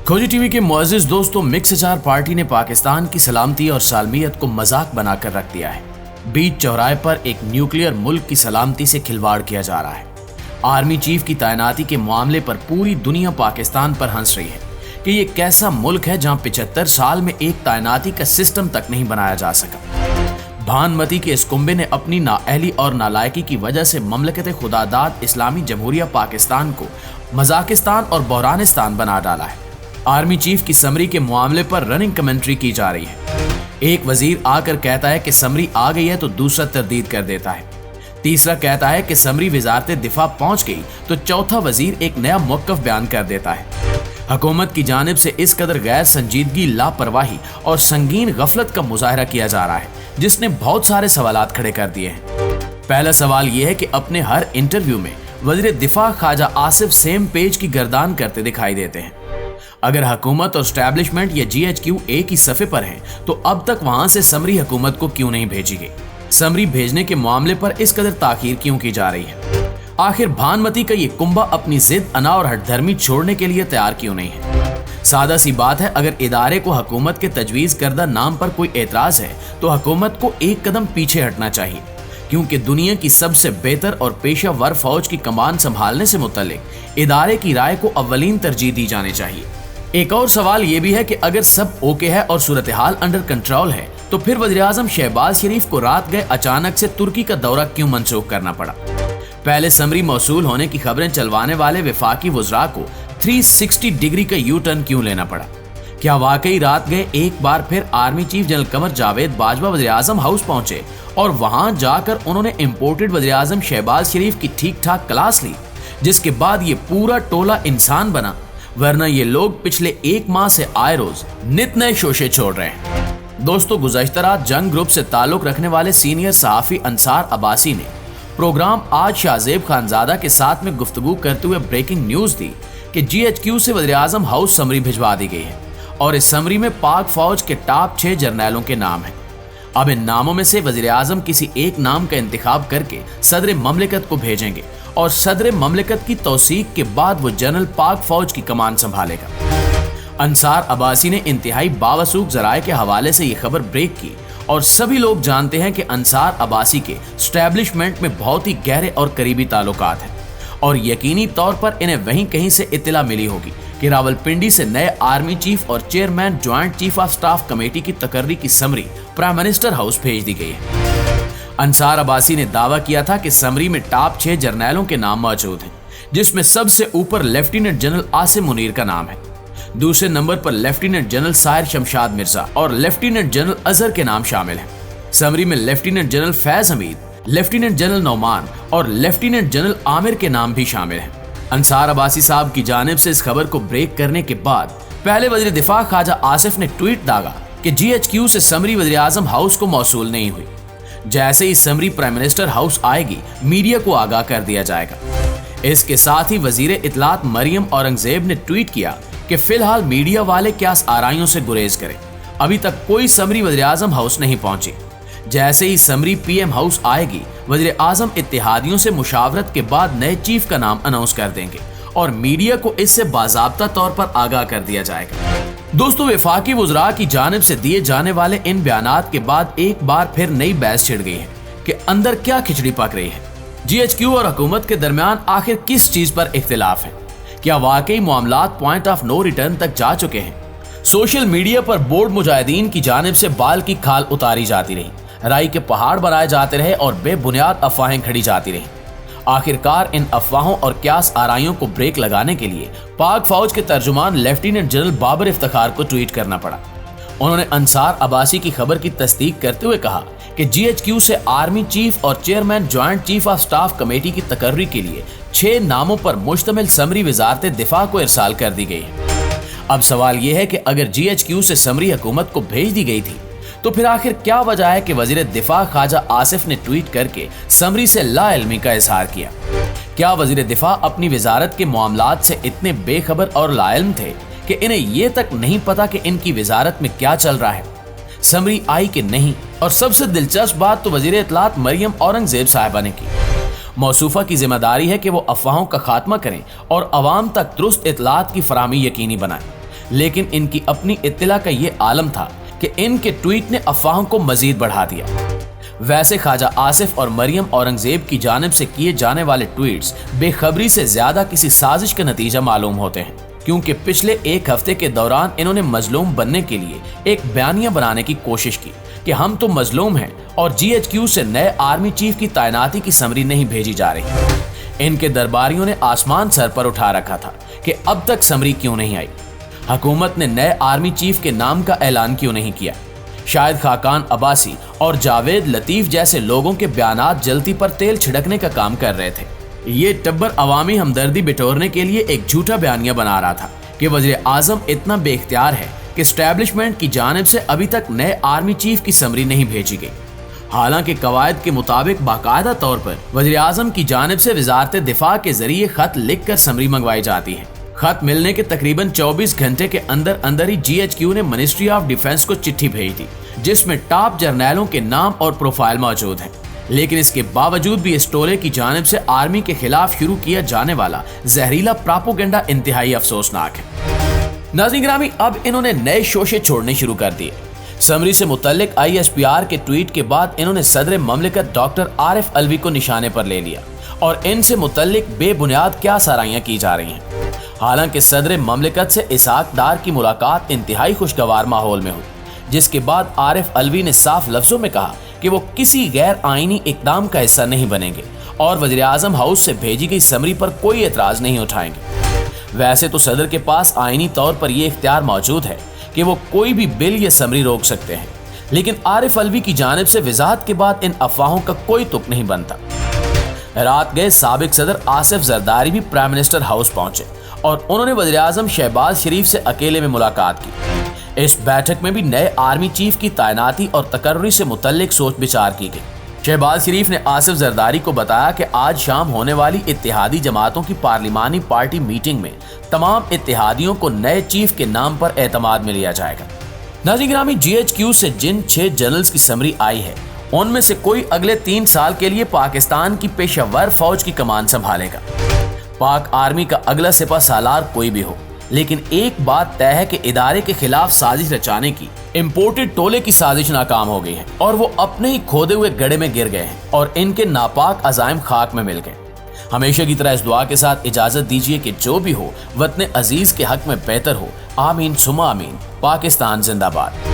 खोजी टीवी के मुअज़्ज़िज़ दोस्तों, मिक्स एचआर पार्टी ने पाकिस्तान की सलामती और सालमियत को मजाक बनाकर रख दिया है। बीच चौराहे पर एक न्यूक्लियर मुल्क की सलामती से खिलवाड़ किया जा रहा है। आर्मी चीफ की तैनाती के मामले पर पूरी दुनिया पाकिस्तान पर हंस रही है कि ये कैसा मुल्क है जहां 75 साल में एक तैनाती का सिस्टम तक नहीं बनाया जा सका। भानमती के इस कुंबे ने अपनी नाअहली और नालायकी की वजह से ममलकत खुदादाद इस्लामी जमहूरिया पाकिस्तान को मजाकिस्तान और बहरानिस्तान बना डाला है। आर्मी चीफ की समरी के मामले पर रनिंग कमेंट्री की जा रही है। एक वजीर आकर कहता है कि समरी आ गई है तो दूसरा तरदीद कर देता है। तीसरा कहता है कि समरी वजारत दिफा पहुंच गई तो चौथा वजीर एक नया मौक़िफ़ बयान कर देता है। हुकूमत की जानिब से इस कदर गैर संजीदगी, लापरवाही और संगीन गफलत का मुजाहरा किया जा रहा है जिसने बहुत सारे सवालात खड़े कर दिए हैं। पहला सवाल यह है कि अपने हर इंटरव्यू में वज़ीर दिफा ख्वाजा आसिफ सेम पेज की गर्दान करते दिखाई देते हैं। अगर हुकूमत और एस्टैब्लिशमेंट या GHQ एक ही सफ़े पर है तो अब तक वहां से समरी हुकूमत को क्यों नहीं भेजी गई? समरी भेजने के मामले पर इस कदर ताखीर क्यों की जा रही है? आखिर भानमती का ये कुंबा अपनी जिद, अना और हठधर्मी छोड़ने के लिए तैयार क्यों नहीं है? सादा सी बात है, अगर इदारे को हुकूमत के तजवीज़ करदा नाम पर कोई एतराज है तो हुकूमत को एक कदम पीछे हटना चाहिए, क्योंकि दुनिया की सबसे बेहतर और पेशा वर फौज की कमान संभालने से मुतल्लिक इदारे की राय को अव्वलीन तरजीह दी जानी चाहिए। एक और सवाल ये भी है कि अगर सब ओके है और सूरत हाल अंडर कंट्रोल है तो फिर वज़ीर-ए-आज़म शहबाज शरीफ को रात गए अचानक से तुर्की का दौरा क्यों मंसूख करना पड़ा? पहले समरी मौसूल होने की खबरें चलवाने वाले वफाकी वज़रा को 360 डिग्री का यू टर्न क्यों लेना पड़ा? क्या वाकई रात गए एक बार फिर army chief general Qamar Javed Bajwa वज़ीर-ए-आज़म हाउस पहुंचे और वहां जाकर उन्होंने इम्पोर्टेड वज़ीर-ए-आज़म शहबाज शरीफ की ठीक ठाक क्लास ली, जिसके बाद ये पूरा टोला इंसान बना? वरना ये लोग पिछले एक माह से आए रोज नित नए शोशे छोड़ रहे हैं। दोस्तों, गुज़श्ता रात जंग ग्रुप से ताल्लुक रखने वाले सीनियर सहाफ़ी अंसार अब्बासी ने प्रोग्राम आज शाहजेब खानजादा के साथ में गुफ्तगू करते हुए ब्रेकिंग न्यूज दी कि GHQ से वज़ीर-ए-आज़म हाउस समरी भिजवा दी गई है और इस समरी में पाक फौज के टॉप 6 जर्नैलों के नाम हैं। अब इन नामों में से वज़ीर-ए-आज़म किसी एक नाम का इंतखाब करके सदर ममलिकत को भेजेंगे और सदर ममलिकत की तौसीक के बाद वो जनरल पाक फौज की कमान संभालेगा। अंसार अब्बासी ने इंतहाई बावसूख जराए के हवाले से ये खबर ब्रेक की और सभी लोग जानते हैं कि अंसार अब्बासी के एस्टैब्लिशमेंट में बहुत ही गहरे और करीबी ताल्लुकात हैं और यकीनी तौर पर इन्हें वहीं कहीं से इत्तला मिली होगी कि रावलपिंडी से नए आर्मी चीफ और chairman joint chief of staff committee की तकर्री की समरी प्राइम मिनिस्टर हाउस भेज दी गई है। अंसार अब्बासी ने दावा किया था कि समरी में टॉप 6 जर्नैलों के नाम मौजूद हैं, जिसमें सबसे ऊपर लेफ्टिनेंट जनरल आसिम मुनीर का नाम है। दूसरे नंबर पर लेफ्टिनेंट जनरल साहिर शमशाद मिर्जा और लेफ्टिनेंट जनरल अजहर के नाम शामिल हैं। समरी में lieutenant general Faiz Hamid, lieutenant general Nauman और लेफ्टिनेंट जनरल आमिर के नाम भी शामिल हैं। अंसार अब्बासी साहब की जानिब से इस खबर को ब्रेक करने के बाद पहले वज़ीर दिफा ख्वाजा आसिफ ने ट्वीट दागा कि GHQ से समरी वज़ीर-ए-आज़म हाउस को मौसूल नहीं हुई। जैसे ही समरी प्राइम मिनिस्टर हाउस आएगी, मीडिया को आगाह कर दिया जाएगा। इसके साथ ही वजीर इत्तलात मरियम औरंगजेब ने ट्वीट किया कि फिलहाल मीडिया वाले क्या आराइयों से गुरेज करें, अभी तक कोई समरी वज़ीर-ए-आज़म हाउस नहीं पहुंची। जैसे ही समरी PM हाउस आएगी, वज़ीर-ए-आज़म इत्तेहादियों से मुशावरत के बाद नए चीफ का नाम अनाउंस कर देंगे और मीडिया को इससे बाज़ाब्ता तौर पर आगाह कर दिया जाएगा। दोस्तों, वफाकी वज़रा की जानिब से दिए जाने वाले इन बयानात के बाद एक बार फिर नई बहस छिड़ गई है कि अंदर क्या खिचड़ी पक रही है। GHQ और हुकूमत के दरमियान आखिर किस चीज पर इख्तिलाफ है? क्या वाकई मामलात पॉइंट ऑफ नो रिटर्न तक जा चुके हैं? सोशल मीडिया पर बोर्ड मुजाहिदीन की जानिब से बाल की खाल उतारी जाती रही, राई के पहाड़ बनाए जाते रहे और बेबुनियाद अफवाहें खड़ी जाती रही। आखिरकार इन अफवाहों और क्यास आराइयों को ब्रेक लगाने के लिए पाक फौज के तर्जुमान लेफ्टिनेंट जनरल बाबर इफ्तिखार को ट्वीट करना पड़ा। उन्होंने अंसार अब्बासी की खबर की तस्दीक करते हुए कहा कि GHQ से आर्मी चीफ और chairman joint chief of staff committee की तकर्री के लिए 6 नामों पर मुश्तमिल समरी वजारत दिफा को इरसाल कर दी गई है। अब सवाल यह है कि अगर GHQ से समरी हुकूमत को भेज दी गई थी तो फिर आखिर क्या वजह है कि वजीर दिफा ख्वाजा आसिफ ने ट्वीट करके समरी से लाइल्मी का इजहार किया? क्या वजीर दिफा अपनी वजारत के मामलात से इतने बेखबर और लाइल्म थे कि इन्हें ये तक नहीं पता कि इनकी वजारत में क्या चल रहा है? समरी आई कि नहीं? और सबसे दिलचस्प बात तो वजीर इत्तलात मरियम औरंगजेब साहिबा ने की। मौसूफा की जिम्मेदारी है कि वो अफवाहों का खात्मा करें और अवाम तक दुरुस्त इत्तलात की फराहमी यकीनी बनाएं, लेकिन इनकी अपनी इत्तला का ये आलम था कि इनके ट्वीट ने अफवाहों को मजीद बढ़ा दिया। वैसे ख्वाजा आसिफ और मरियम औरंगजेब की जानिब से किए जाने वाले ट्वीट्स बेखबरी से ज्यादा किसी साजिश का नतीजा मालूम होते हैं, क्योंकि पिछले एक हफ्ते के दौरान इन्होंने मजलूम बनने के लिए एक बयानिया बनाने की कोशिश की कि हम तो मजलूम हैं और GHQ से नए आर्मी चीफ की तैनाती की समरी नहीं भेजी जा रही। इनके दरबारियों ने आसमान सर पर उठा रखा था कि अब तक समरी क्यों नहीं आई, हुकूमत ने नए आर्मी चीफ के नाम का ऐलान क्यों नहीं किया। शायद खाकान अब्बासी और जावेद लतीफ जैसे लोगों के बयानात जलती पर तेल छिड़कने का काम कर रहे थे। ये टब्बर अवामी हमदर्दी बिटोरने के लिए एक झूठा बयानिया बना रहा था कि वज़ीर आज़म इतना बेख्तियार है कि एस्टैब्लिशमेंट की जानिब से अभी तक नए आर्मी चीफ की समरी नहीं भेजी गई। हालांकि कवायद के मुताबिक बाकायदा तौर पर वज़ीर आज़म की जानिब से वज़ारत दिफा के जरिए खत लिख कर समरी मंगवाई जाती है। खत मिलने के तकरीबन 24 घंटे के अंदर अंदर ही GHQ ने मिनिस्ट्री ऑफ डिफेंस को चिट्ठी भेज दी, जिसमें टॉप जर्नैलों के नाम और प्रोफाइल मौजूद हैं। लेकिन इसके बावजूद भी इस टोले की जानिब से आर्मी के खिलाफ शुरू किया जाने वाला जहरीला प्रोपेगेंडा इंतहाई अफसोसनाक है। नाज़रीन गिरामी, अब इन्होंने नए शोशे छोड़ने शुरू कर दिए। समरी से मुतल्लिक ISPR के ट्वीट के बाद इन्होंने सदर ममलिकत डॉक्टर आरिफ अलवी को निशाने पर ले लिया और इनसे मुतल्लिक बेबुनियाद क्या साराइयां की जा रही हैं। हालांकि सदर ममलिकत से इसहाक डार की मुलाकात इंतहाई खुशगवार माहौल में हुई, जिसके बाद आरिफ अलवी ने साफ लफ्जों में कहा कि वो किसी गैर आईनी इकदाम का हिस्सा नहीं बनेंगे और वज़ीर आज़म हाउस से भेजी गई समरी पर कोई एतराज नहीं उठाएंगे। वैसे तो सदर के पास आईनी तौर पर यह इख्तियार मौजूद है कि वो कोई भी बिल या समरी रोक सकते हैं, लेकिन आरिफ अलवी की जानिब से वजाहत के बाद इन अफवाहों का कोई तुक नहीं बनता। रात गए साबिक सदर आसिफ जरदारी भी प्राइम मिनिस्टर हाउस पहुंचे और उन्होंने वज़ीर आज़म शहबाज शरीफ से अकेले में मुलाकात की। इस बैठक में भी नए आर्मी चीफ की तैनाती और तकर्री से मुतल्लिक सोच विचार की गई। शहबाज शरीफ ने आसिफ जरदारी को बताया कि आज शाम होने वाली इत्तेहादी जमातों की पार्लिमानी पार्टी मीटिंग में तमाम इत्तेहादियों को नए चीफ के नाम पर एतमाद में लिया जाएगा। नाज़रीन गिरामी, GHQ से जिन 6 जनरल्स की समरी आई है, उनमें से कोई अगले 3 साल के लिए पाकिस्तान की पेशावर फौज की कमान संभालेगा। पाक आर्मी का अगला सिपा सालार कोई भी हो, लेकिन एक बात तय है कि इदारे के खिलाफ साजिश रचाने की इंपोर्टेड टोले की साजिश नाकाम हो गई है और वो अपने ही खोदे हुए गड्ढे में गिर गए हैं और इनके नापाक अज़ाइम खाक में मिल गए। हमेशा की तरह इस दुआ के साथ इजाजत दीजिए कि जो भी हो वतन अजीज के हक में बेहतर हो। आमीन सुमा आमीन। पाकिस्तान जिंदाबाद।